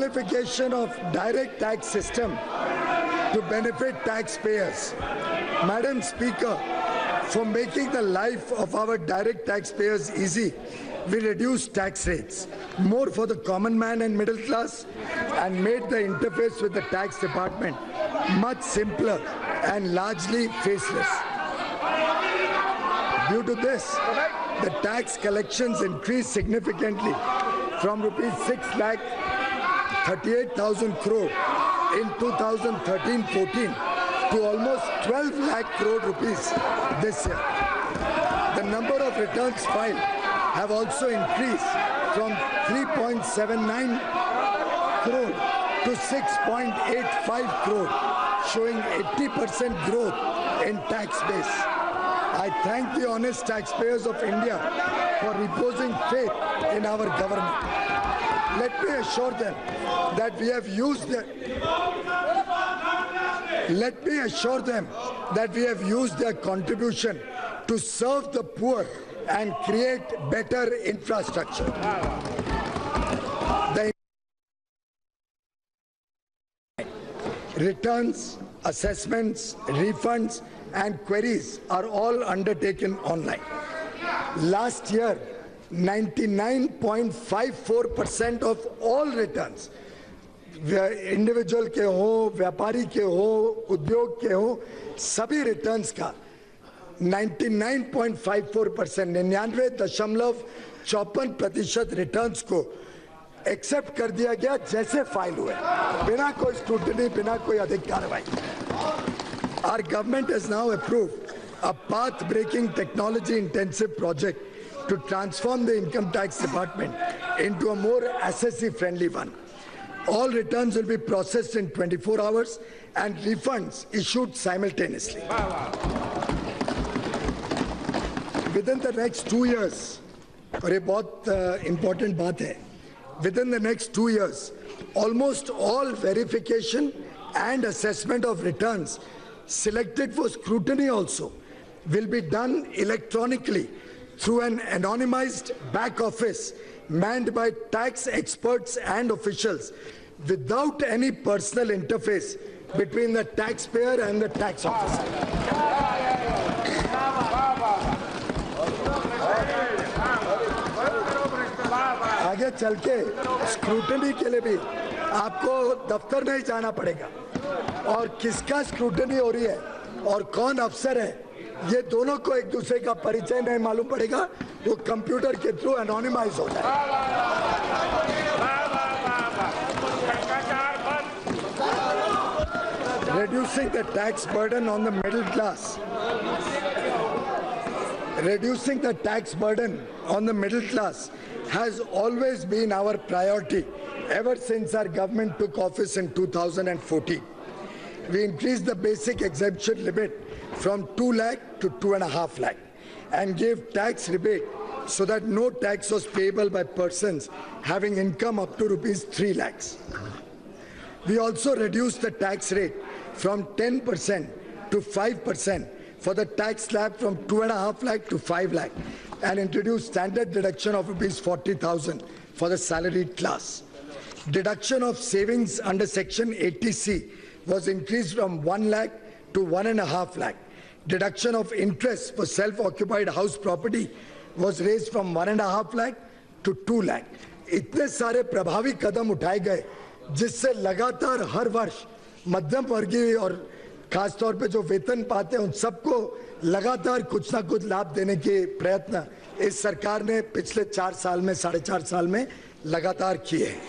simplification of direct tax system to benefit taxpayers. Madam Speaker, for making the life of our direct taxpayers easy, we reduced tax rates more for the common man and middle class and made the interface with the tax department much simpler and largely faceless. Due to this, the tax collections increased significantly from rupees 6,38,000 crore in 2013-14 to almost 12 lakh crore rupees this year. The number of returns filed have also increased from 3.79 crore to 6.85 crore, showing 80% growth in tax base. I thank the honest taxpayers of India for reposing faith in our government. Let me assure them that we have used their contribution to serve the poor and create better infrastructure. The returns, assessments, refunds, and queries are all undertaken online. Last year, 99.54% of all returns, individual के हो, व्यापारी के हो, उद्योग के हो, सभी returns का 99.54%, 99.54% रिटर्न्स को एक्सेप्ट कर दिया गया जैसे फाइल हुए, बिना कोई स्क्रूटनी, बिना कोई अधिक कार्रवाई. Our government has now approved a path-breaking technology-intensive project to transform the income tax department into a more assessee-friendly one. All returns will be processed in 24 hours and refunds issued simultaneously. Within the next 2 years, और ये बहुत important बात है, within the next 2 years, almost all verification and assessment of returns selected for scrutiny also will be done electronically through an anonymized back office manned by tax experts and officials without any personal interface between the taxpayer and the tax officer. आगे चल के scrutiny के लिए भी आपको दफ्तर नहीं जाना पड़ेगा और किसका स्क्रूटनी हो रही है और कौन अफसर है ये दोनों को एक दूसरे का परिचय नहीं मालूम पड़ेगा, वो कंप्यूटर के थ्रू एनोनिमाइज हो जाए. Reducing the tax burden on the middle class. Reducing the tax burden on the middle class has always been our priority ever since our government took office in 2014. We increased the basic exemption limit from 2 lakh to 2.5 lakh and gave tax rebate so that no tax was payable by persons having income up to rupees 3 lakhs. We also reduced the tax rate from 10% to 5% for the tax slab from 2.5 lakh to 5 lakh and introduced standard deduction of rupees 40,000 for the salaried class. Deduction of savings under section 80C was increased from 1 lakh to 1.5 lakh. Deduction of interest for self-occupied house property was raised from 1.5 lakh to 2 lakh. इतने सारे प्रभावी कदम उठाए गए जिससे लगातार हर वर्ष मध्यम वर्गीय और खासतौर पे जो वेतन पाते हैं उन सबको लगातार कुछ ना कुछ लाभ देने के प्रयत्न इस सरकार ने पिछले 4 साल में 4.5 साल में लगातार किए हैं.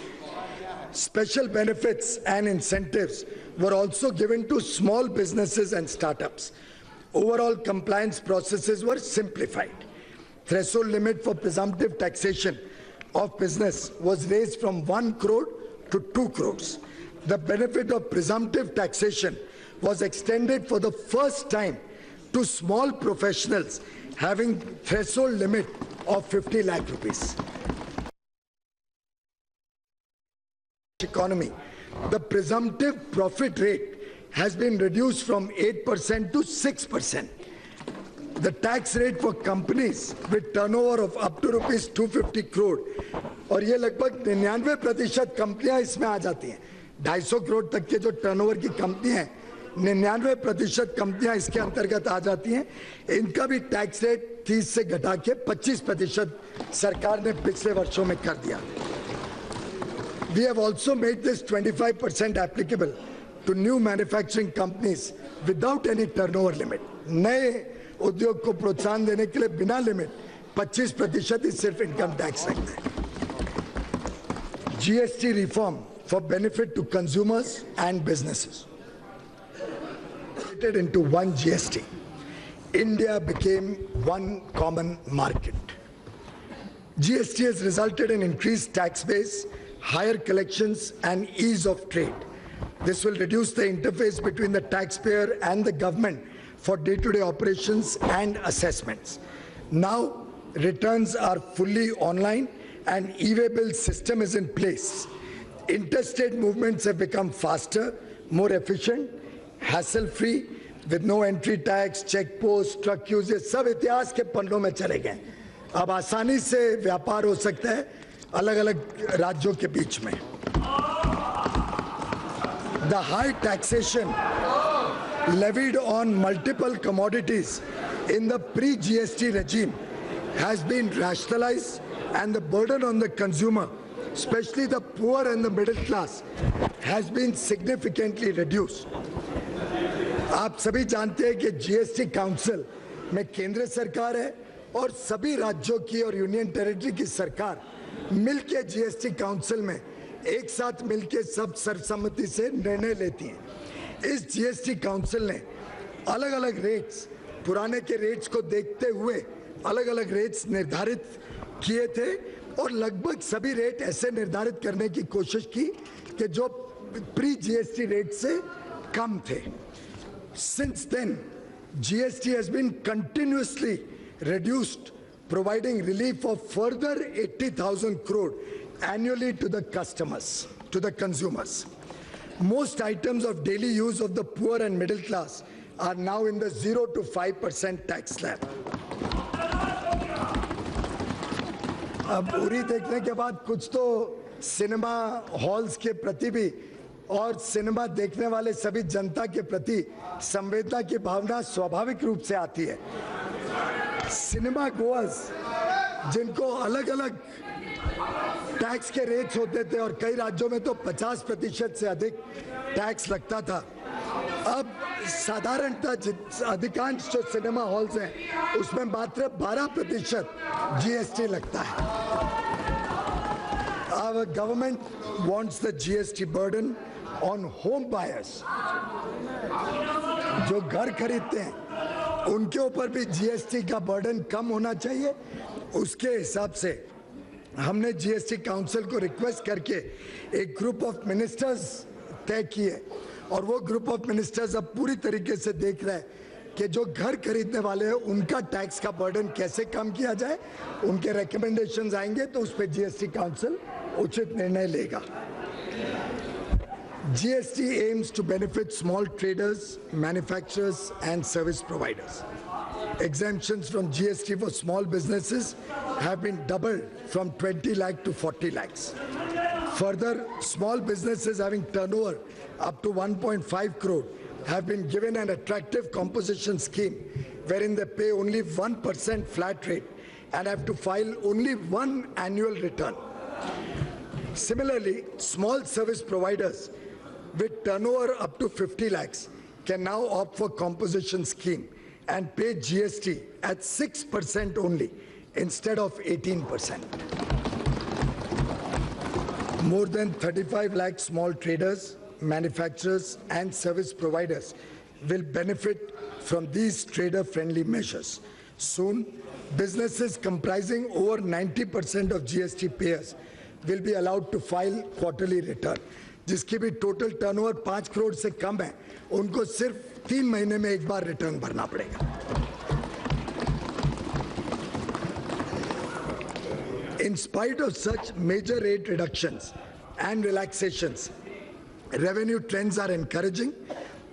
Special benefits and incentives were also given to small businesses and startups. Overall compliance processes were simplified. Threshold limit for presumptive taxation of business was raised from 1 crore to 2 crores. The benefit of presumptive taxation was extended for the first time to small professionals having threshold limit of 50 lakh rupees. Economy, the presumptive profit rate has been reduced from 8% to 6%. The tax rate for companies with turnover of up to rupees 250 crore, और ये लगभग 99% कंपनियां इसमें आ जाती हैं। 250 करोड़ तक के जो टर्नओवर की कंपनियां हैं, 99% कंपनियां इसके अंतर्गत आ जाती हैं। इनका भी टैक्स रेट 30 से घटा के 25% सरकार ने पिछले वर्षों में कर दिया। We have also made this 25% applicable to new manufacturing companies without any turnover limit. नए उद्योग को प्रोत्साहन देने के लिए बिना लिमिट 25% ही सिर्फ इनकम टैक्स रखते हैं। GST reform for benefit to consumers and businesses. Into one GST, India became one common market. GST has resulted in increased tax base, higher collections, and ease of trade. This will reduce the interface between the taxpayer and the government for day-to-day operations and assessments. Now, returns are fully online and e-way bill system is in place. Interstate movements have become faster, more efficient, hassle-free, with no entry tax, check post, truck queues, ये सब इतिहास के पन्नों में चले गए। अब आसानी से व्यापार हो सकता है अलग-अलग राज्यों के बीच में। The high taxation levied on multiple commodities in the pre-GST regime has been rationalized, and the burden on the consumer, especially the poor and the middle class, has been significantly reduced. आप सभी जानते हैं कि GST council में केंद्र सरकार है और सभी राज्यों की और यूनियन टेरिटरी की सरकार मिलके जीएसटी काउंसिल में एक साथ मिलके सब सर्वसम्मति से निर्णय लेती हैं। इस जीएसटी काउंसिल ने अलग-अलग रेट्स, पुराने के रेट्स को देखते हुए अलग-अलग रेट्स निर्धारित किए थे और लगभग सभी रेट ऐसे निर्धारित करने की कोशिश की कि जो प्री जीएसटी रेट से कम थे। Since then, GST has been continuously reduced, providing relief of further 80,000 crore annually to the customers, to the consumers. Most items of daily use of the poor and middle class are now in the 0 to 5% tax slab. अब उरी देखने के बाद कुछ तो cinema halls के प्रति भी और सिनेमा देखने वाले सभी जनता के प्रति संवेदना की भावना स्वाभाविक रूप से आती है। सिनेमा गोअर्स जिनको अलग-अलग टैक्स के रेट्स होते थे और कई राज्यों में तो 50% से अधिक टैक्स लगता था, अब साधारणतः अधिकांश जो सिनेमा हॉल्स हैं उसमें मात्र 12% जीएसटी लगता है। Our government wants the GST burden on home buyers, जो घर खरीदते हैं उनके ऊपर भी जीएसटी का बर्डन कम होना चाहिए। उसके हिसाब से हमने जीएसटी काउंसिल को रिक्वेस्ट करके एक ग्रुप ऑफ मिनिस्टर्स तय किए और वो ग्रुप ऑफ मिनिस्टर्स अब पूरी तरीके से देख रहे हैं कि जो घर खरीदने वाले हैं उनका टैक्स का बर्डन कैसे कम किया जाए। उनके रिकमेंडेशंस आएंगे तो उस पर जीएसटी काउंसिल उचित निर्णय लेगा। GST aims to benefit small traders, manufacturers and service providers. Exemptions from GST for small businesses have been doubled from 20 lakh to 40 lakhs. Further, small businesses having turnover up to 1.5 crore have been given an attractive composition scheme wherein they pay only 1% flat rate and have to file only one annual return. Similarly, small service providers with turnover up to 50 lakhs can now opt for composition scheme and pay GST at 6% only instead of 18%. More than 35 lakh small traders, manufacturers and service providers will benefit from these trader-friendly measures. Soon, businesses comprising over 90% of GST payers will be allowed to file quarterly return. जिसकी भी total turnover 5 crore से कम है, उनको सिर्फ 3 महीने में एक बार return भरना पड़ेगा। In spite of such major rate reductions and relaxations, revenue trends are encouraging.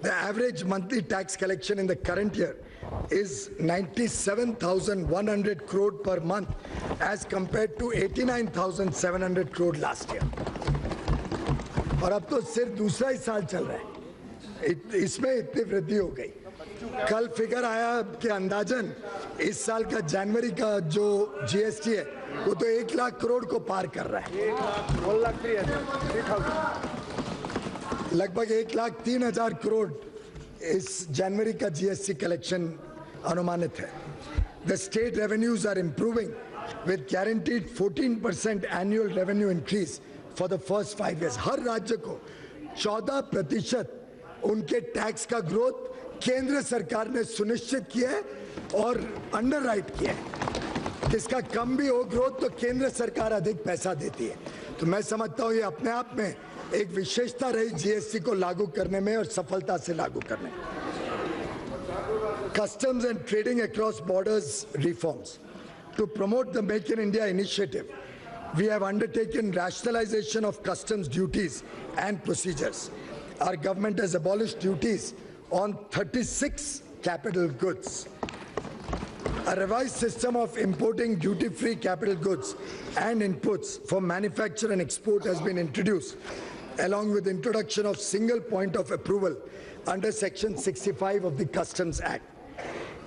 The average monthly tax collection in the current year is 97,100 crore per month as compared to 89,700 crore last year. और अब तो सिर्फ दूसरा ही साल चल रहा है, इसमें इतनी वृद्धि हो गई। कल फिगर आया कि अंदाजन इस साल का जनवरी का जो जीएसटी है वो तो 1 लाख करोड़ को पार कर रहा है। लगभग 1,03,000 करोड़ इस जनवरी का जीएसटी कलेक्शन अनुमानित है। The state revenues are improving with guaranteed 14% annual revenue increase for the first 5 years. हर राज्य को 14% उनके टैक्स का ग्रोथ केंद्र सरकार ने सुनिश्चित किया है और अंडरराइट किया है। किसका कम भी हो ग्रोथ तो केंद्र सरकार अधिक पैसा देती है। तो मैं समझता हूँ ये अपने आप में एक विशेषता रही जीएसटी को लागू करने में और सफलता से लागू करने में। Customs and trading across borders reforms. To promote the Make in India initiative, we have undertaken rationalization of customs duties and procedures. Our government has abolished duties on 36 capital goods. A revised system of importing duty-free capital goods and inputs for manufacture and export has been introduced, along with introduction of single point of approval under Section 65 of the Customs Act.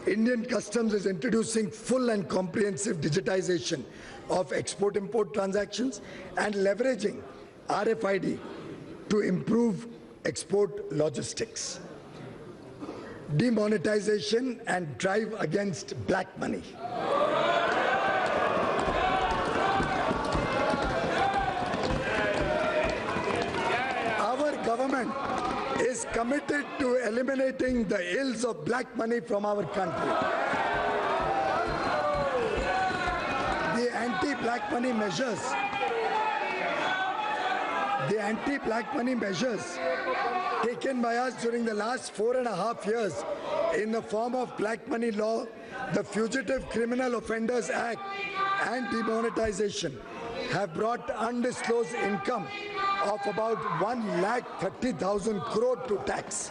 Indian Customs is introducing full and comprehensive digitization of export-import transactions and leveraging RFID to improve export logistics. Demonetization and drive against black money. Our government is committed to eliminating the ills of black money from our country. The anti-black money measures taken by us during the last 4.5 years in the form of black money law, the Fugitive Criminal Offenders Act and demonetization have brought undisclosed income of about 1,30,000 crore to tax,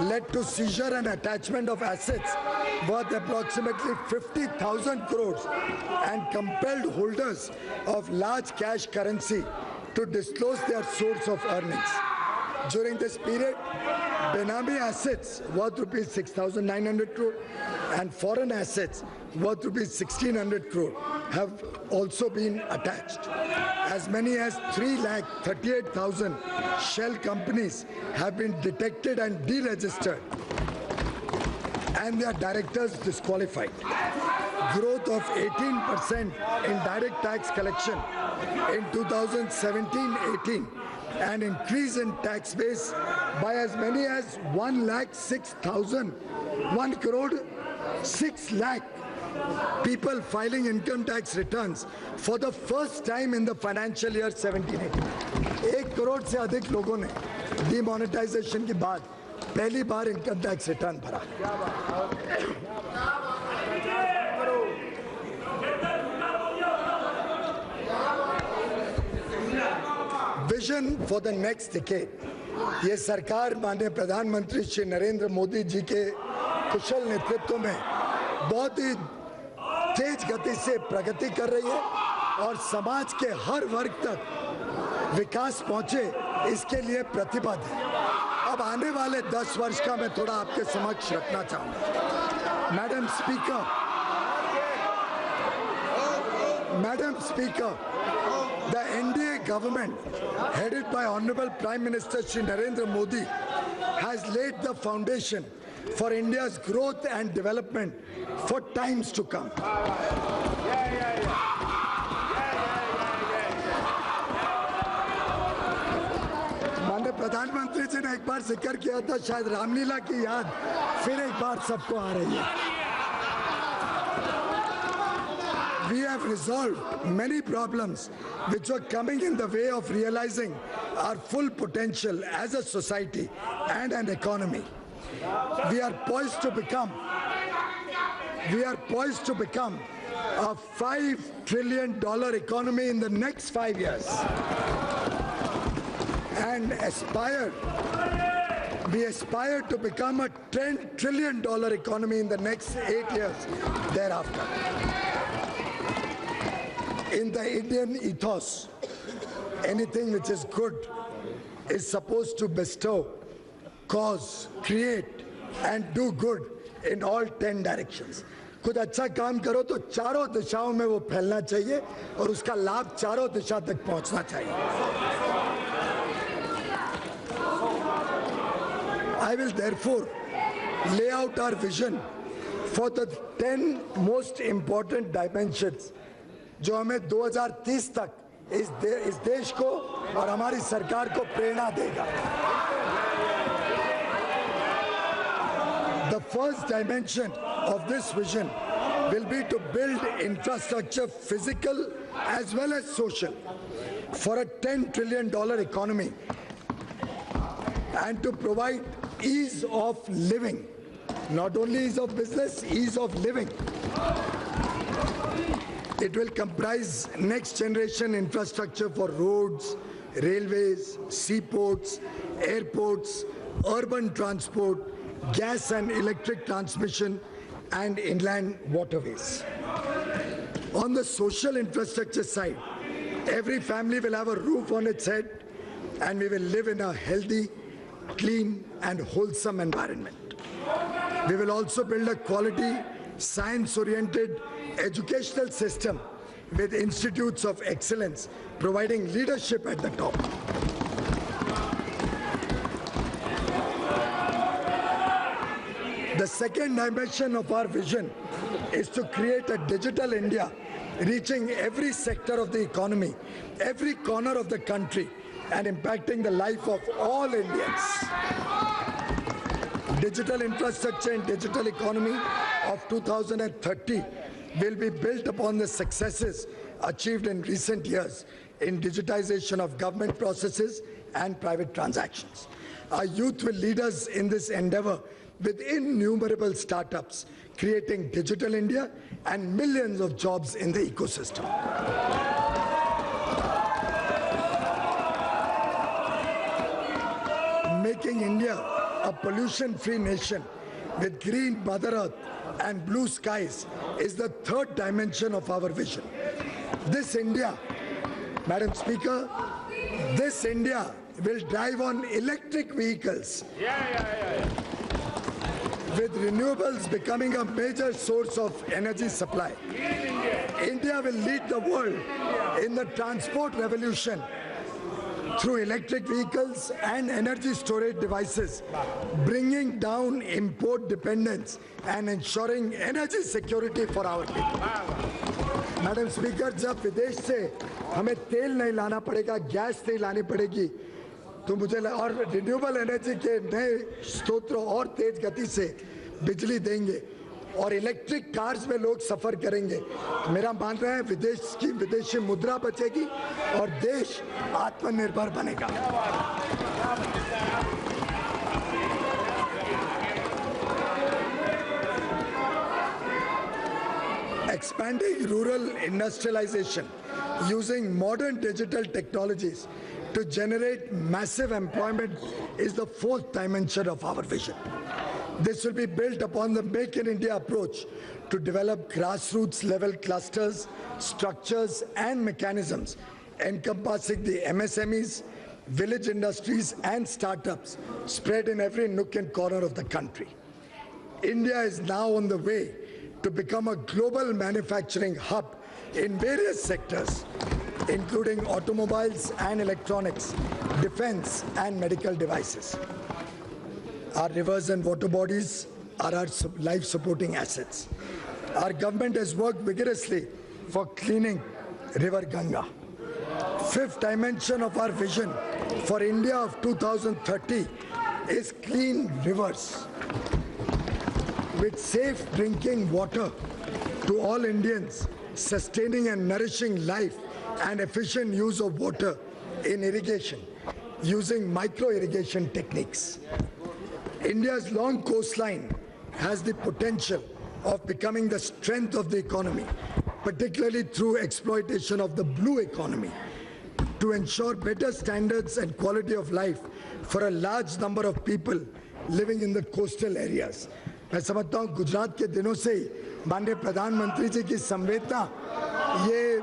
led to seizure and attachment of assets worth approximately 50,000 crores and compelled holders of large cash currency to disclose their source of earnings. During this period, Benami assets worth rupees 6,900 crore and foreign assets worth rupees 1,600 crore have also been attached. As many as 3,38,000 shell companies have been detected and deregistered and their directors disqualified. Growth of 18% in direct tax collection in 2017-18 and increase in tax base by as many as 1,06,000, 1 crore 6 lakh people filing income tax returns for the first time in the financial year 17-18. 1 crore से अधिक लोगों ने demonetisation के बाद पहली बार income tax return भरा। Vision for the next decade. ये सरकार माननीय प्रधानमंत्री श्री नरेंद्र मोदी जी के कुशल नेतृत्व में बहुत ही तेज गति से प्रगति कर रही है और समाज के हर वर्ग तक विकास पहुंचे इसके लिए प्रतिबद्ध है। अब आने वाले 10 वर्ष का मैं थोड़ा आपके समक्ष रखना चाहूंगा। Madam speaker, the NDA government headed by Honorable Prime Minister Shri Narendra Modi has laid the foundation for India's growth and development for times to come. माननीय प्रधानमंत्री जी ने एक बार जिक्र किया था, शायद रामलीला की याद फिर एक बार सबको आ रही है। We have resolved many problems which were coming in the way of realizing our full potential as a society and an economy. We are poised to become a $5 trillion economy in the next 5 years and aspire We aspire to become a $10 trillion economy in the next 8 years thereafter. In the Indian ethos, anything which is good is supposed to bestow, cause, create, and do good in all 10 directions. कुछ अच्छा काम करो तो चारों दिशाओं में वो फैलना चाहिए और उसका लाभ चारों दिशा तक पहुंचना चाहिए. I will therefore lay out our vision for the 10 most important dimensions जो हमें 2030 तक इस देश को और हमारी सरकार को प्रेरणा देगा. The first dimension of this vision will be to build infrastructure, physical as well as social, for a $10 trillion economy and to provide ease of living. Not only ease of business, ease of living. It will comprise next generation infrastructure for roads, railways, seaports, airports, urban transport, gas and electric transmission, and inland waterways. On the social infrastructure side, every family will have a roof on its head and we will live in a healthy, clean and wholesome environment. We will also build a quality, science-oriented educational system with institutes of excellence providing leadership at the top. The second dimension of our vision is to create a digital India reaching every sector of the economy, every corner of the country, and impacting the life of all Indians. Digital infrastructure and digital economy of 2030 will be built upon the successes achieved in recent years in digitization of government processes and private transactions. Our youth will lead us in this endeavor with innumerable startups, creating digital India and millions of jobs in the ecosystem. Making India a pollution-free nation with green Mother Earth and blue skies is the third dimension of our vision. This India, Madam Speaker, this India will drive on electric vehicles. With renewables becoming a major source of energy supply. India will lead the world in the transport revolution through electric vehicles and energy storage devices, bringing down import dependence and ensuring energy security for our people. Madam Speaker, जब विदेश से हमें तेल नहीं लाना पड़ेगा, gas नहीं लानी पड़ेगी, तो मुझे और रिन्यूएबल एनर्जी के नए स्रोतों और तेज गति से बिजली देंगे और इलेक्ट्रिक कार्स में लोग सफर करेंगे, मेरा मानना है विदेशी मुद्रा बचेगी और देश आत्मनिर्भर बनेगा. Expanding rural industrialization using modern digital technologies to generate massive employment is the fourth dimension of our vision. This will be built upon the Make in India approach to develop grassroots level clusters, structures and mechanisms encompassing the MSMEs, village industries and startups spread in every nook and corner of the country. India is now on the way to become a global manufacturing hub in various sectors, including automobiles and electronics, defense and medical devices. Our rivers and water bodies are our life-supporting assets. Our government has worked vigorously for cleaning River Ganga. Fifth dimension of our vision for India of 2030 is clean rivers with safe drinking water to all Indians, sustaining and nourishing life and efficient use of water in irrigation using micro-irrigation techniques. India's long coastline has the potential of becoming the strength of the economy, particularly through exploitation of the blue economy. to ensure better standards and quality of life for a large number of people living in the coastal areas. मैं समझता हूँ गुजरात के दिनों से ही माननीय प्रधानमंत्री जी की संवेदना ये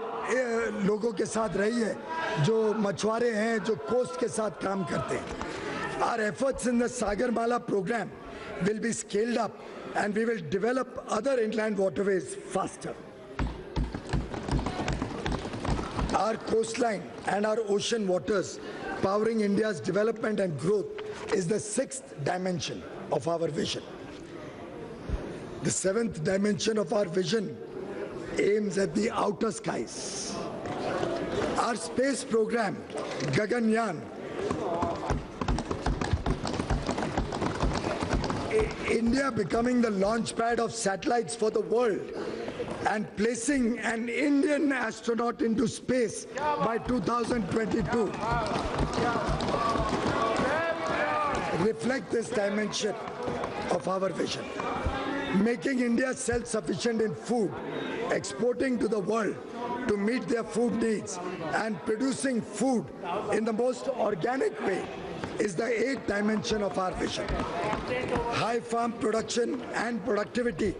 लोगों के साथ रही है जो मछुआरे हैं, जो कोस्ट के साथ काम करते हैं. Our efforts in the Sagarmala program will be scaled up and we will develop other inland waterways faster. Our coastline and our ocean waters powering India's development and growth is the sixth dimension of our vision. The seventh dimension of our vision aims at the outer skies. Our space program, Gaganyaan, India becoming the launch pad of satellites for the world and placing an Indian astronaut into space by 2022 reflect this dimension of our vision. Making India self-sufficient in food, exporting to the world to meet their food needs and producing food in the most organic way is the eighth dimension of our vision. High farm production and productivity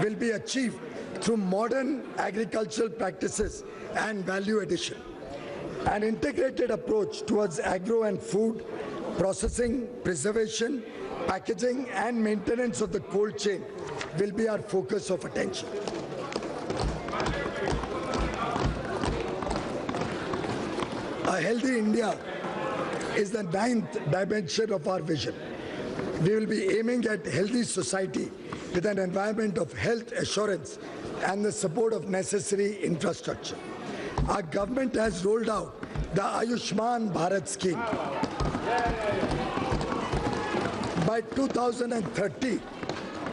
will be achieved through modern agricultural practices and value addition. An integrated approach towards agro and food, processing, preservation, packaging and maintenance of the cold chain will be our focus of attention. A healthy India is the ninth dimension of our vision. We will be aiming at healthy society with an environment of health assurance and the support of necessary infrastructure. Our government has rolled out the Ayushman Bharat scheme. By 2030,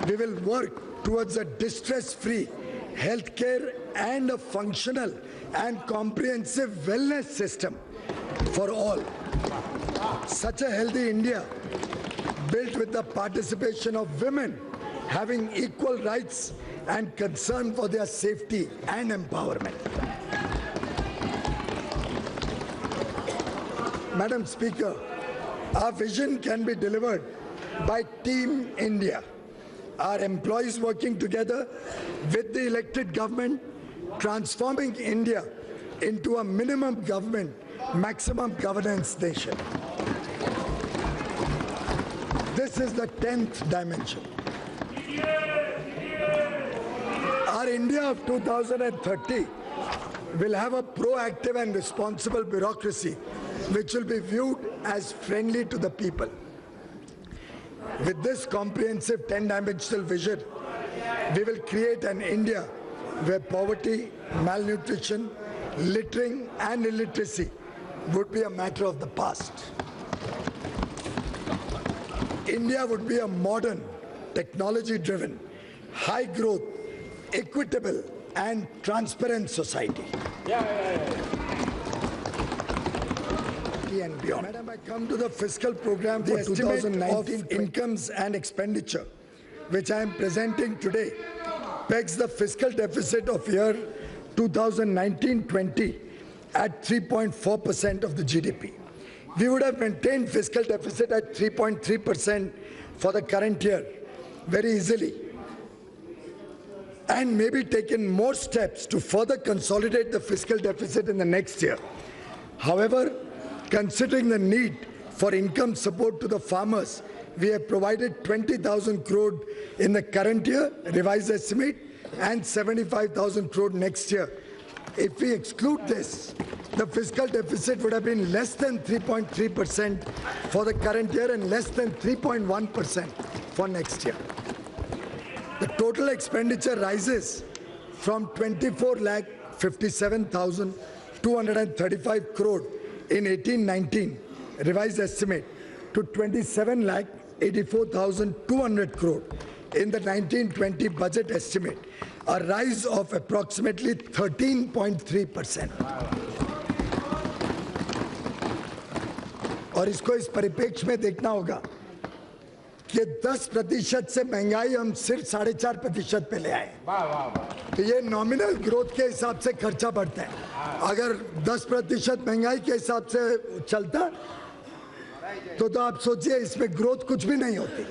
we will work towards a distress-free healthcare and a functional and comprehensive wellness system for all. Such a healthy India, built with the participation of women, having equal rights and concern for their safety and empowerment. Madam Speaker, our vision can be delivered by Team India, our employees working together with the elected government, transforming India into a minimum government, maximum governance nation. This is the 10th dimension. Our India of 2030 will have a proactive and responsible bureaucracy which will be viewed as friendly to the people. With this comprehensive 10-dimensional vision, we will create an India where poverty, malnutrition, littering and illiteracy would be a matter of the past. India would be a modern, technology-driven, high-growth, equitable and transparent society. And beyond. Madam, I come to the fiscal program for 2019 of incomes and expenditure, which I am presenting today, pegs the fiscal deficit of year 2019-20 at 3.4% of the GDP. We would have maintained fiscal deficit at 3.3% for the current year very easily, and maybe taken more steps to further consolidate the fiscal deficit in the next year. However, considering the need for income support to the farmers, we have provided 20,000 crore in the current year, revised estimate, and 75,000 crore next year. If we exclude this, the fiscal deficit would have been less than 3.3% for the current year and less than 3.1% for next year. The total expenditure rises from 24,57,235 crore in 18-19 revised estimate to 27,84,200 crore in the 19-20 budget estimate, a rise of approximately 13.3%. और इसको इस परिप्रेक्ष्य में देखना होगा कि 10% से महंगाई हम सिर्फ 4.5% पे ले आए। तो ये नॉमिनल ग्रोथ के हिसाब से खर्चा बढ़ता है। अगर 10% महंगाई के हिसाब से चलता तो आप सोचिए इसमें ग्रोथ कुछ भी नहीं होती।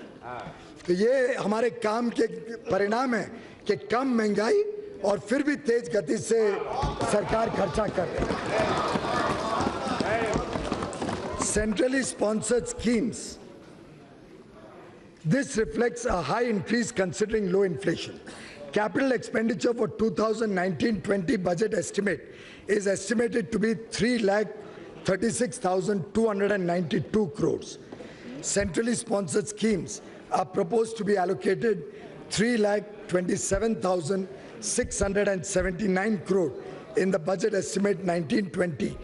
तो ये हमारे काम के परिणाम है कि कम महंगाई और फिर भी तेज गति से सरकार खर्चा कर रही है। Centrally sponsored schemes. This reflects a high increase considering low inflation. Capital expenditure for 2019-20 budget estimate is estimated to be 3,36,292 crores. Centrally sponsored schemes are proposed to be allocated 3,27,679 crore in the budget estimate 19-20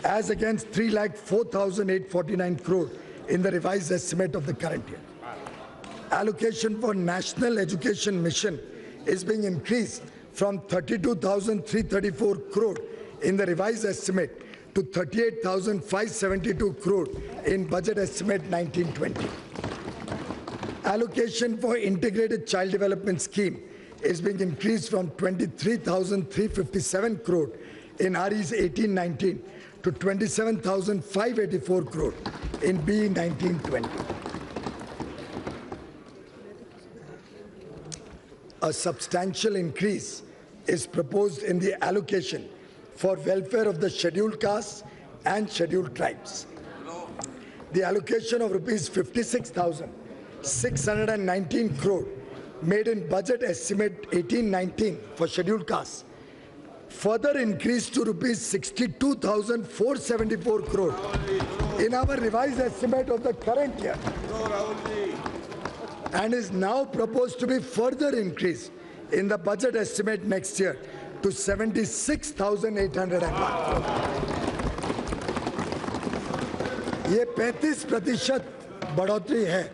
as against 3,04,849 crore in the revised estimate of the current year. Allocation for National Education Mission is being increased from 32,334 crore in the revised estimate to 38,572 crore in budget estimate 19-20. Allocation for Integrated Child Development Scheme is being increased from 23,357 crore in REs 18-19 to 27,584 crore in BE 19-20. A substantial increase is proposed in the allocation for welfare of the scheduled castes and scheduled tribes. The allocation of rupees 56,619 crore made in budget estimate 18-19 for scheduled castes further increased to rupees 62,474 crore in our revised estimate of the current year, and is now proposed to be further increased in the budget estimate next year to 76,801 crore. ये 35% बढ़ोतरी है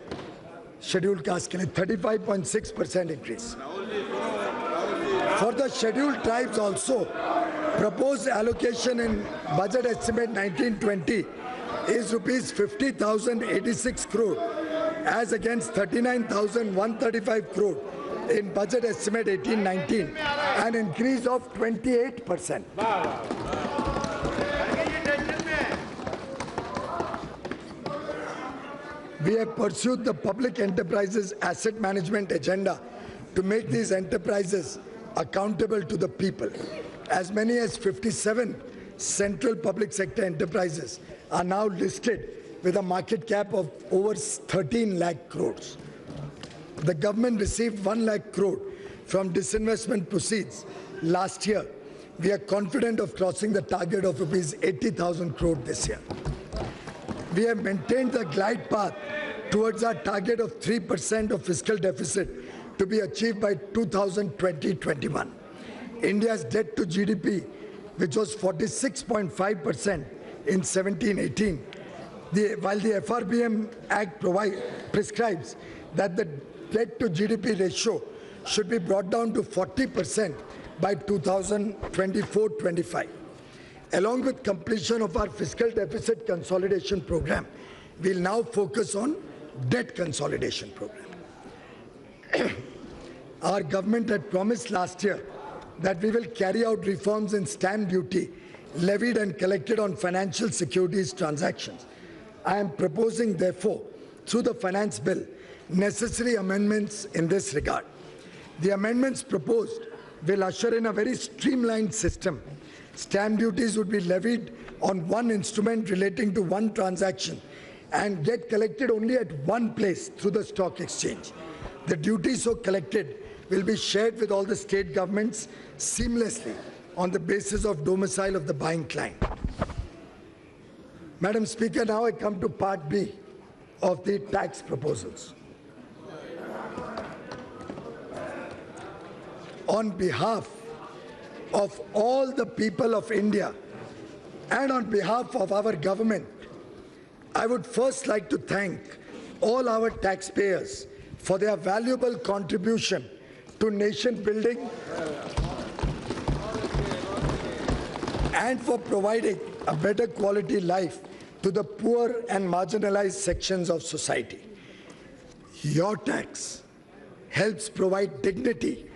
scheduled caste के लिए, 35.6% increase. For the scheduled tribes also, proposed allocation in budget estimate 19-20 is rupees 50,086 crore as against 39,135 crore in budget estimate 18-19, an increase of 28%. We have pursued the public enterprises asset management agenda to make these enterprises accountable to the people. As many as 57 central public sector enterprises are now listed with a market cap of over 13 lakh crores. The government received 1 lakh crore from disinvestment proceeds last year. We are confident of crossing the target of rupees 80,000 crore this year. We have maintained the glide path towards our target of 3% of fiscal deficit to be achieved by 2020-21. India's debt to GDP, which was 46.5% in 17-18, while the FRBM Act prescribes that the debt to GDP ratio should be brought down to 40% by 2024-25. Along with completion of our fiscal deficit consolidation program, we'll now focus on debt consolidation program. Our government had promised last year that we will carry out reforms in stamp duty levied and collected on financial securities transactions. I am proposing, therefore, through the finance bill, necessary amendments in this regard. The amendments proposed will usher in a very streamlined system. Stamp duties would be levied on one instrument relating to one transaction and get collected only at one place through the stock exchange. The duty so collected will be shared with all the state governments seamlessly on the basis of domicile of the buying client. Madam Speaker, now I come to Part B of the tax proposals. On behalf of all the people of India and on behalf of our government, I would first like to thank all our taxpayers for their valuable contribution to nation building and for providing a better quality life to the poor and marginalized sections of society. Your tax helps provide dignity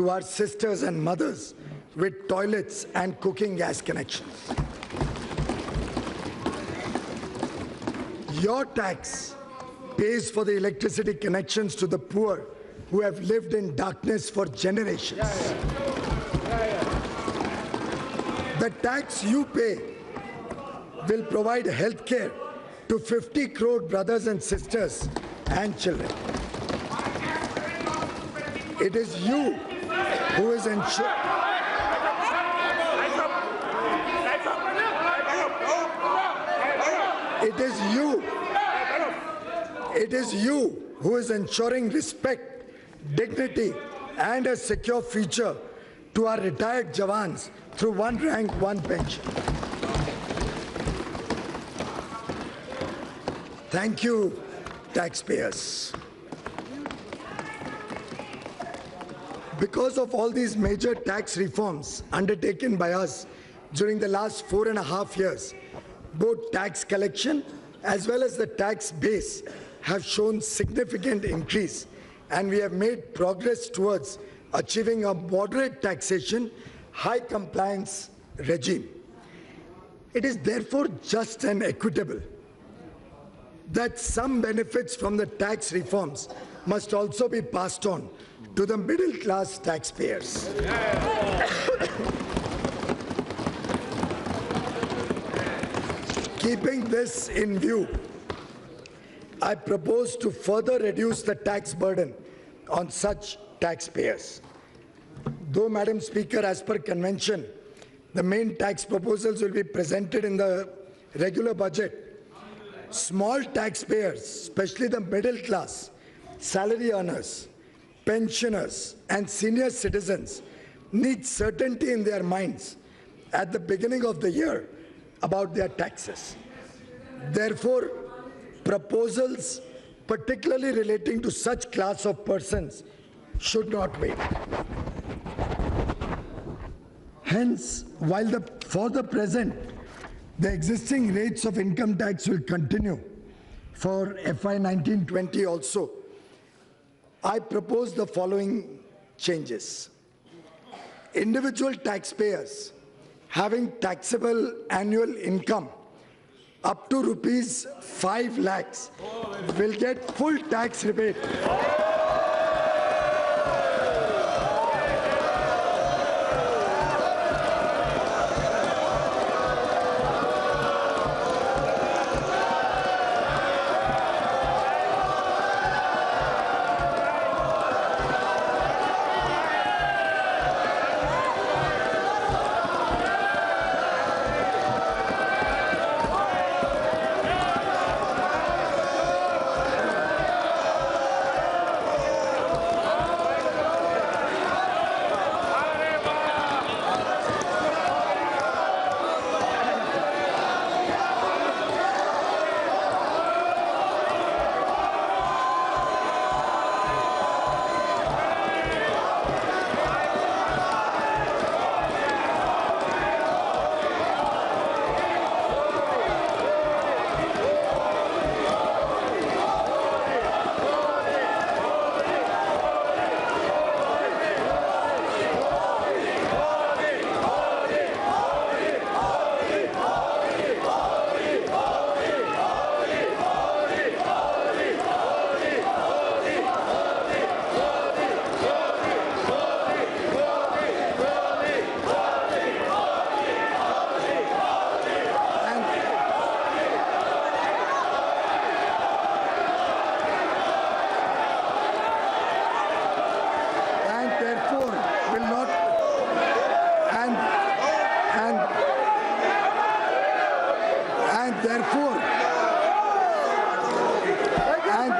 to our sisters and mothers with toilets and cooking gas connections. Your tax pays for the electricity connections to the poor who have lived in darkness for generations. The tax you pay will provide health care to 50 crore brothers and sisters and children. It is you who is ensuring. It is you who is ensuring respect, dignity, and a secure future to our retired Jawans through one rank, one pension. Thank you, taxpayers. Because of all these major tax reforms undertaken by us during the last 4.5 years, both tax collection as well as the tax base have shown significant increase, and we have made progress towards achieving a moderate taxation, high compliance regime. It is therefore just and equitable that some benefits from the tax reforms must also be passed on to the middle class taxpayers. Keeping this in view, I propose to further reduce the tax burden on such taxpayers. Though, Madam Speaker, as per convention, the main tax proposals will be presented in the regular budget, small taxpayers, especially the middle class, salary earners, pensioners, and senior citizens, need certainty in their minds at the beginning of the year about their taxes. Therefore, proposals particularly relating to such class of persons should not wait. Hence, while for the present, the existing rates of income tax will continue for FY 19-20 also, I propose the following changes. Individual taxpayers having taxable annual income up to rupees 5 lakhs will get full tax rebate.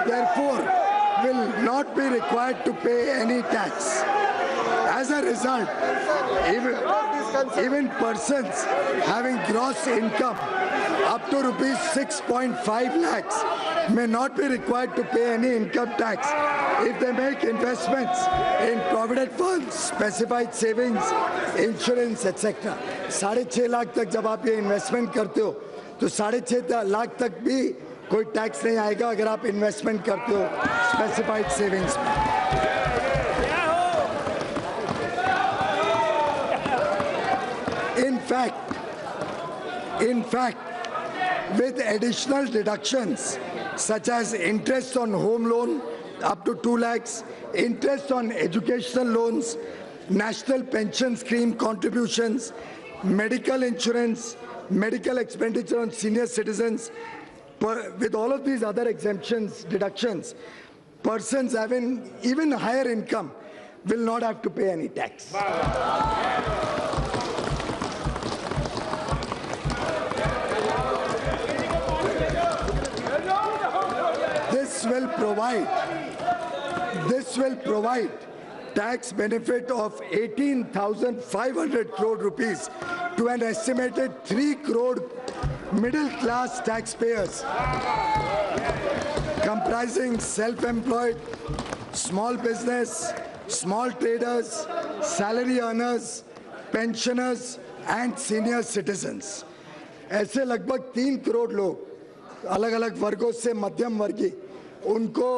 Therefore will not be required to pay any tax. As a result, even persons having gross income up to rupees 6.5 lakhs may not be required to pay any income tax if they make investments in provident funds, specified savings, insurance, etc. 6.5 lakh तक जब आप ये investment करते हो तो 6.5 लाख तक भी कोई टैक्स नहीं आएगा अगर आप इन्वेस्टमेंट करते हो स्पेसिफाइड सेविंग्स में। In fact, with additional deductions such as interest on home loan up to 2 lakhs, interest on educational loans, national pension scheme contributions, medical insurance, medical expenditure on senior citizens, with all of these other exemptions, deductions, persons having even higher income will not have to pay any tax. This will provide tax benefit of 18,500 crore rupees to an estimated 3 crore middle-class taxpayers comprising self-employed, small business, small traders, salary earners, pensioners and senior citizens. ऐसे लगभग 3 करोड़ लोग अलग-अलग वर्गों से मध्यम वर्गीय उनको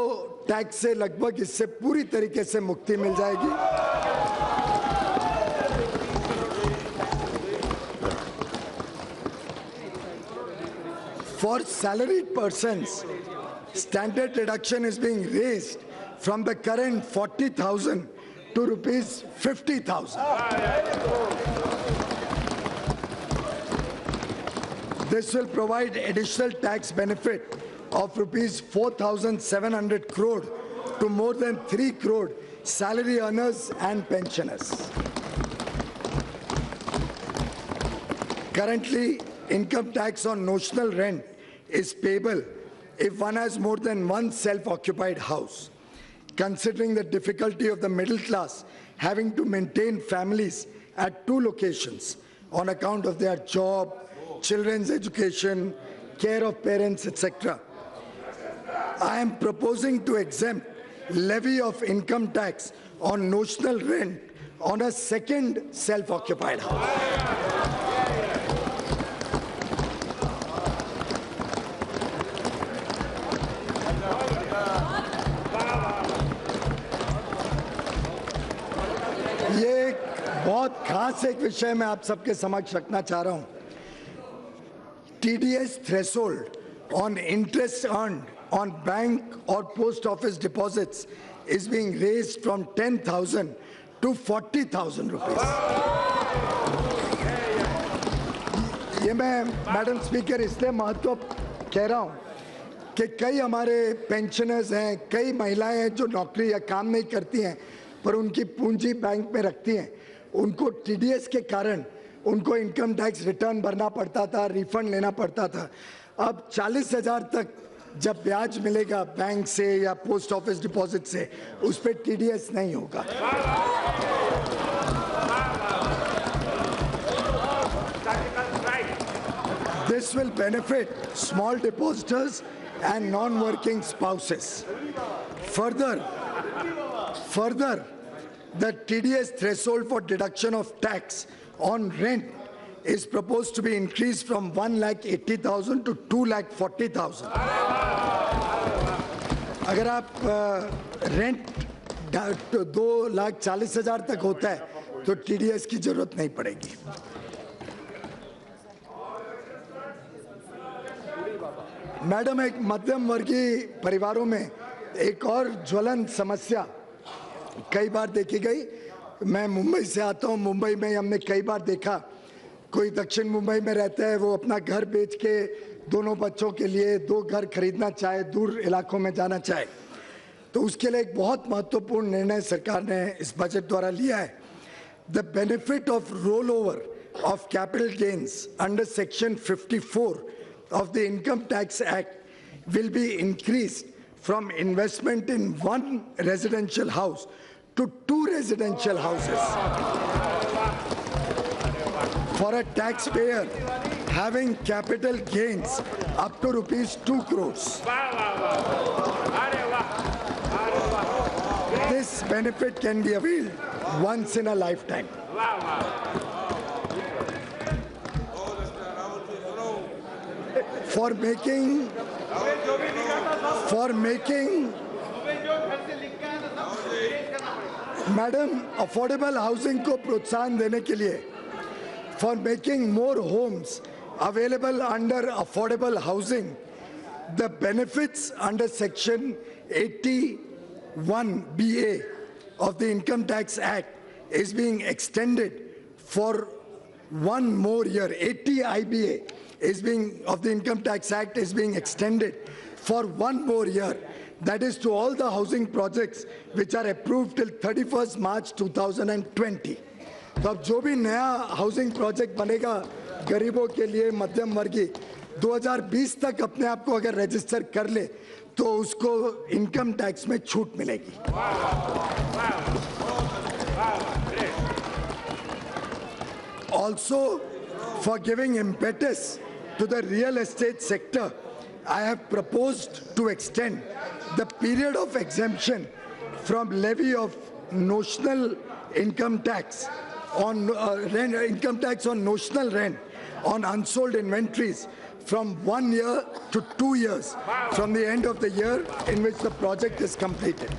tax से लगभग इससे पूरी तरीके से मुक्ति मिल जाएगी। For salaried persons, standard deduction is being raised from the current 40,000 to rupees 50,000. This will provide additional tax benefit of rupees 4,700 crore to more than 3 crore salary earners and pensioners. Currently, income tax on notional rent is payable if one has more than one self-occupied house. Considering the difficulty of the middle class having to maintain families at 2 locations on account of their job, children's education, care of parents, etc., I am proposing to exempt levy of income tax on notional rent on a second self-occupied house. ये बहुत खास एक विषय मैं आप सबके समक्ष रखना चाह रहा हूं। TDS threshold on interest earned on bank or post office deposits is being raised from 10,000 to 40,000 rupees. ये मैं मैडम स्पीकर इसलिए महत्व कह रहा हूँ कि कई हमारे पेंशनर्स हैं, कई महिलाएं हैं जो नौकरी या काम नहीं करती हैं पर उनकी पूंजी बैंक में रखती हैं, उनको TDS के कारण उनको इनकम टैक्स रिटर्न भरना पड़ता था, रिफंड लेना पड़ता था। अब 40,000 तक जब ब्याज मिलेगा बैंक से या पोस्ट ऑफिस डिपॉजिट से, उस पे TDS नहीं होगा। This will benefit small depositors and non-working spouses. Further, the TDS threshold for deduction of tax on rent is proposed to be increased from 1,80,000 to 2,40,000. अगर आप रेंट 2,40,000 तक होता है तो TDS की जरूरत नहीं पड़ेगी। मैडम, एक मध्यम वर्गीय परिवारों में एक और ज्वलन समस्या कई बार देखी गई। मैं मुंबई से आता हूं, मुंबई में हमने कई बार देखा कोई दक्षिण मुंबई में रहता है, वो अपना घर बेच के दोनों बच्चों के लिए 2 घर खरीदना चाहे, दूर इलाकों में जाना चाहे, तो उसके लिए एक बहुत महत्वपूर्ण निर्णय सरकार ने इस बजट द्वारा लिया है। The benefit of roll over of capital gains under section 54 of the Income Tax Act will be increased from investment in 1 residential house to 2 residential houses for a taxpayer having capital gains up to rupees 2 crores. This benefit can be availed once in a lifetime. For making madam affordable housing को प्रोत्साहन देने के लिए, for making more homes available under affordable housing, the benefits under Section 81BA of the Income Tax Act is being extended for one more year. 80 IBA of the Income Tax Act is being extended for one more year. That is to all the housing projects which are approved till 31st March 2020. तो अब जो भी नया housing project बनेगा गरीबों के लिए, मध्यम वर्गीय, 2020 तक अपने आप को अगर रजिस्टर कर ले तो उसको इनकम टैक्स में छूट मिलेगी। Also, for giving impetus to the real estate sector, I have proposed to extend the period of exemption from levy of notional income tax on income tax on notional rent on unsold inventories from 1 year to 2 years from the end of the year in which the project is completed.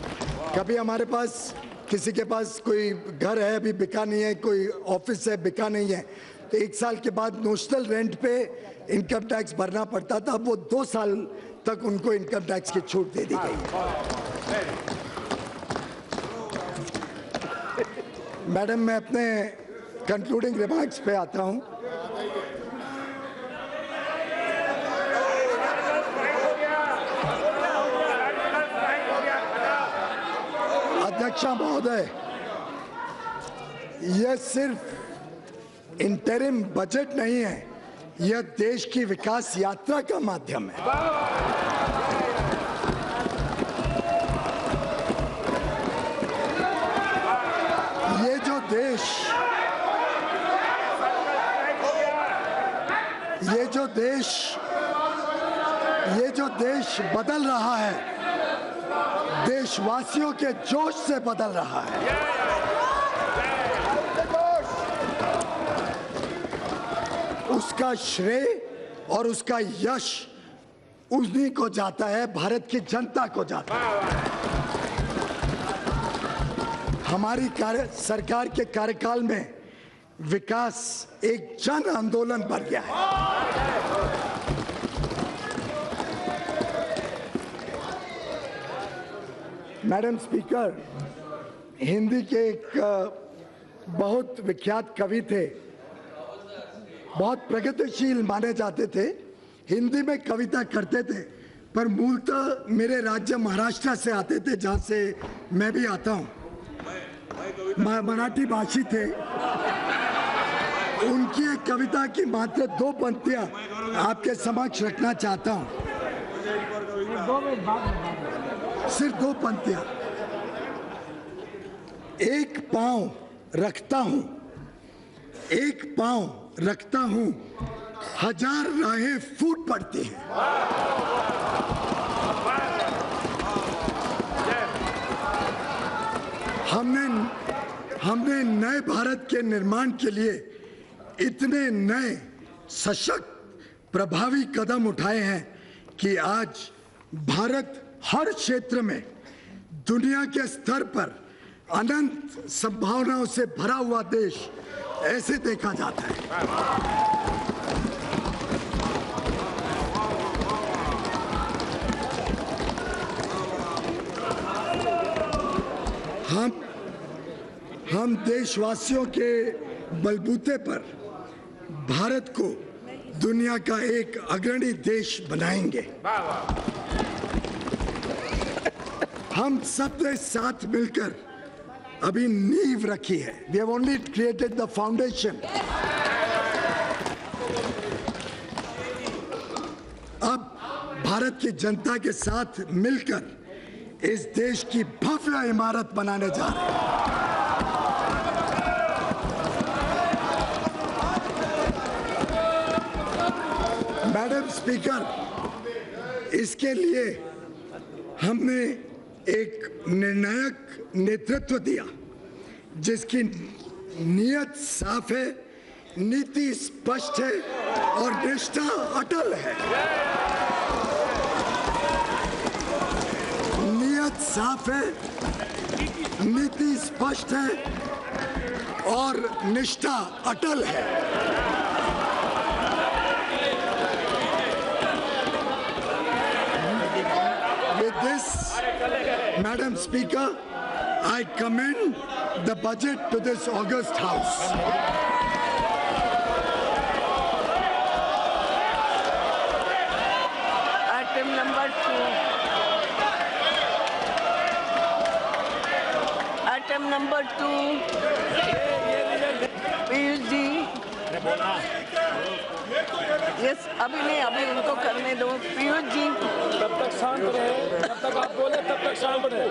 कभी हमारे पास किसी के पास कोई घर है अभी बिका नहीं है, कोई ऑफिस है बिका नहीं है, तो 1 साल के बाद नोशनल रेंट पे इनकम टैक्स भरना पड़ता था, अब वो 2 साल तक उनको इनकम टैक्स की छूट दे दी गई है। मैडम, मैं अपने कंक्लूडिंग रिमार्क्स पे आता हूं। अध्यक्ष महोदय, यह सिर्फ इंटरिम बजट नहीं है, यह देश की विकास यात्रा का माध्यम है। ये जो देश बदल रहा है, देशवासियों के जोश से बदल रहा है। उसका श्रेय और उसका यश उन्हीं को जाता है, भारत की जनता को जाता है। हमारी सरकार के कार्यकाल में विकास एक जन आंदोलन बन गया है। मैडम स्पीकर, हिंदी के एक बहुत विख्यात कवि थे, बहुत प्रगतिशील माने जाते थे, हिंदी में कविता करते थे, पर मूलतः मेरे राज्य महाराष्ट्र से आते थे, जहां से मैं भी आता हूं। मराठी भाषी थे। उनकी एक कविता की मात्र 2 पंक्तियां आपके समक्ष रखना चाहता हूं, सिर्फ 2 पंक्तियां। एक पांव रखता हूं, हजार राहें फूट पड़ती हैं। हमने नए भारत के निर्माण के लिए इतने नए, सशक्त, प्रभावी कदम उठाए हैं कि आज भारत हर क्षेत्र में दुनिया के स्तर पर अनंत संभावनाओं से भरा हुआ देश ऐसे देखा जाता है। हम देशवासियों के बलबूते पर भारत को दुनिया का एक अग्रणी देश बनाएंगे। हम सब ने साथ मिलकर अभी नींव रखी है। We have only created the foundation. अब भारत की जनता के साथ मिलकर इस देश की भव्य इमारत बनाने जा रहे हैं। मैडम स्पीकर, इसके लिए हमने एक निर्णायक नेतृत्व दिया, जिसकी नीयत साफ है, नीति स्पष्ट है और निष्ठा अटल है। नीयत साफ है, नीति स्पष्ट है और निष्ठा अटल है। this, Madam Speaker, I commend the budget to this august House. Item number 2. Item number 2. Piyush ji, yes, अभी नहीं, अभी उनको करने दो। पीयूष जी, तब तक शांत रहे, जब तक आप बोले तब तक शांत रहे।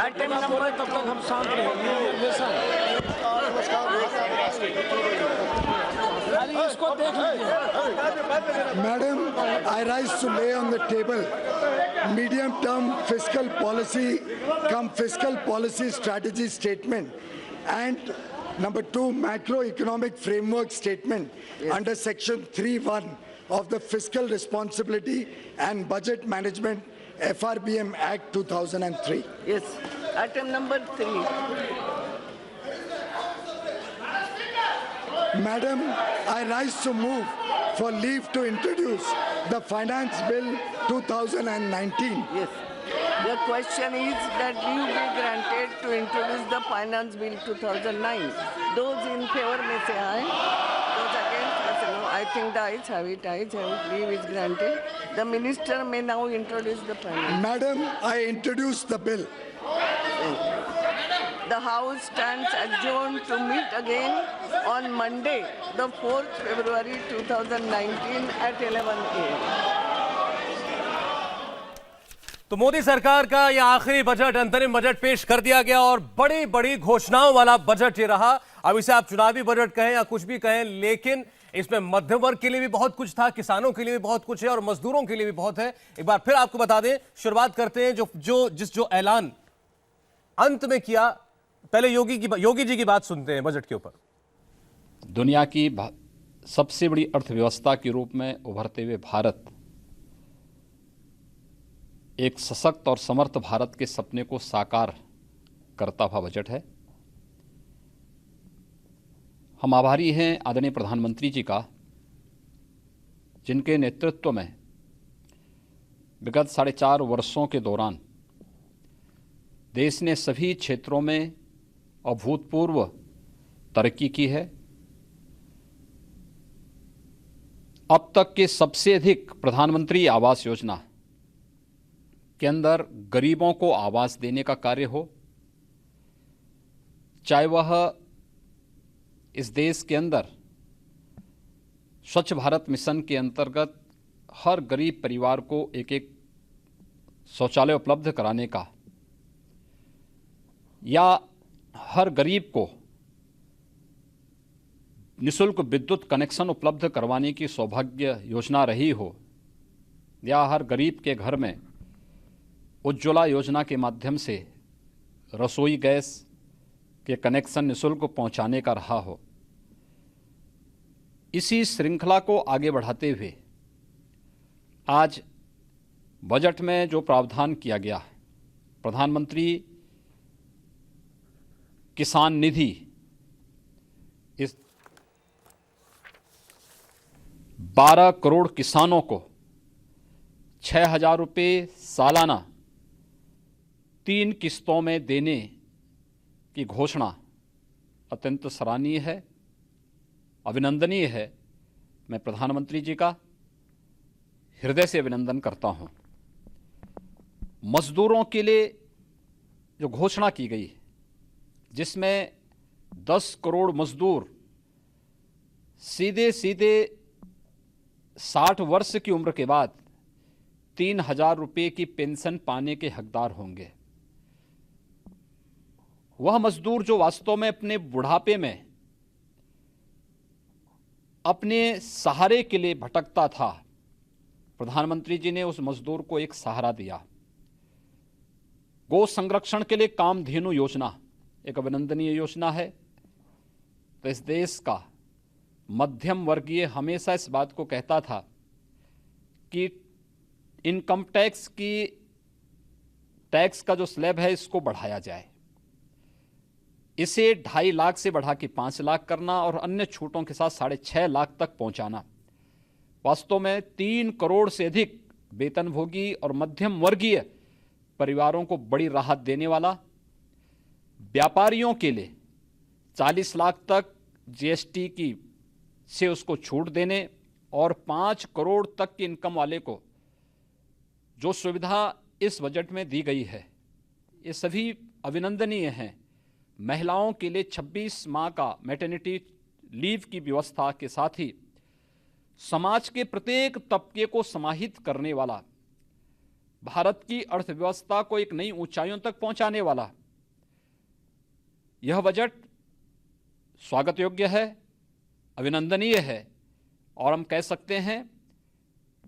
आइटम नंबर तब तक हम शांत रहे। इसको देख लीजिए। Madam, I rise to lay on the table medium-term fiscal policy fiscal policy strategy statement and number 2 macroeconomic framework statement under section 3(1) of the Fiscal Responsibility and Budget Management FRBM Act 2003. yes. Item number 3. Madam, I rise to move for leave to introduce the Finance Bill 2019. Yes. The question is that leave be granted to introduce the Finance Bill 2009. Those in favor may say aye. Those against may say no. I think the ayes have it. Ayes have it. Leave is granted. The minister may now introduce the Finance. Madam, I introduce the bill. The House stands adjourned to meet again on Monday, the 4th February 2019 at 11 a.m. तो मोदी सरकार का यह आखिरी budget, अंतरिम budget पेश कर दिया गया और बड़ी बड़ी घोषणाओं वाला बजट ये रहा। अब इसे आप चुनावी बजट कहें या कुछ भी कहें, लेकिन इसमें मध्यम वर्ग के लिए भी बहुत कुछ था, किसानों के लिए भी बहुत कुछ है और मजदूरों के लिए भी बहुत है। एक बार फिर आपको बता दें, शुरुआत करते हैं जो ऐलान अंत में किया। पहले योगी जी की बात सुनते हैं बजट के ऊपर। दुनिया की सबसे बड़ी अर्थव्यवस्था के रूप में उभरते हुए भारत एक सशक्त और समर्थ भारत के सपने को साकार करता हुआ बजट है। हम आभारी हैं आदरणीय प्रधानमंत्री जी का, जिनके नेतृत्व में विगत 4.5 वर्षों के दौरान देश ने सभी क्षेत्रों में अभूतपूर्व तरक्की की है। अब तक के सबसे अधिक प्रधानमंत्री आवास योजना के अंदर गरीबों को आवास देने का कार्य हो, चाहे वह इस देश के अंदर स्वच्छ भारत मिशन के अंतर्गत हर गरीब परिवार को एक शौचालय उपलब्ध कराने का, या हर गरीब को निःशुल्क विद्युत कनेक्शन उपलब्ध करवाने की सौभाग्य योजना रही हो, या हर गरीब के घर में उज्ज्वला योजना के माध्यम से रसोई गैस के कनेक्शन निःशुल्क पहुंचाने का रहा हो। इसी श्रृंखला को आगे बढ़ाते हुए आज बजट में जो प्रावधान किया गया है, प्रधानमंत्री किसान निधि, इस 12 करोड़ किसानों को 6,000 रुपये सालाना 3 किस्तों में देने की घोषणा अत्यंत सराहनीय है, अभिनंदनीय है। मैं प्रधानमंत्री जी का हृदय से अभिनंदन करता हूं। मजदूरों के लिए जो घोषणा की गई, जिसमें 10 करोड़ मजदूर सीधे 60 वर्ष की उम्र के बाद 3,000 रुपये की पेंशन पाने के हकदार होंगे। वह मजदूर जो वास्तव में अपने बुढ़ापे में अपने सहारे के लिए भटकता था, प्रधानमंत्री जी ने उस मजदूर को एक सहारा दिया। गौ संरक्षण के लिए कामधेनु योजना एक अभिनंदनीय योजना है। तो इस देश का मध्यम वर्गीय हमेशा इस बात को कहता था कि इनकम टैक्स का जो स्लैब है इसको बढ़ाया जाए, इसे 2.5 लाख से बढ़ा के 5 लाख करना और अन्य छूटों के साथ 6.5 लाख तक पहुंचाना। वास्तव में 3 करोड़ से अधिक वेतनभोगी और मध्यम वर्गीय परिवारों को बड़ी राहत देने वाला, व्यापारियों के लिए 40 लाख तक जीएसटी की से उसको छूट देने और 5 करोड़ तक की इनकम वाले को जो सुविधा इस बजट में दी गई है, ये सभी अभिनंदनीय हैं। महिलाओं के लिए 26 माह का मैटरनिटी लीव की व्यवस्था के साथ ही समाज के प्रत्येक तबके को समाहित करने वाला, भारत की अर्थव्यवस्था को एक नई ऊंचाइयों तक पहुंचाने वाला यह बजट स्वागत योग्य है, अभिनंदनीय है। और हम कह सकते हैं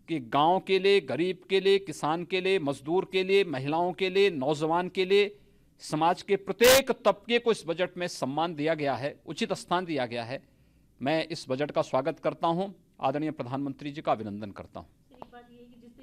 कि गांव के लिए, गरीब के लिए, किसान के लिए, मजदूर के लिए, महिलाओं के लिए, नौजवान के लिए, समाज के प्रत्येक तबके को इस बजट में सम्मान दिया गया है, उचित स्थान दिया गया है। मैं इस बजट का स्वागत करता हूं, आदरणीय प्रधानमंत्री जी का अभिनंदन करता हूं।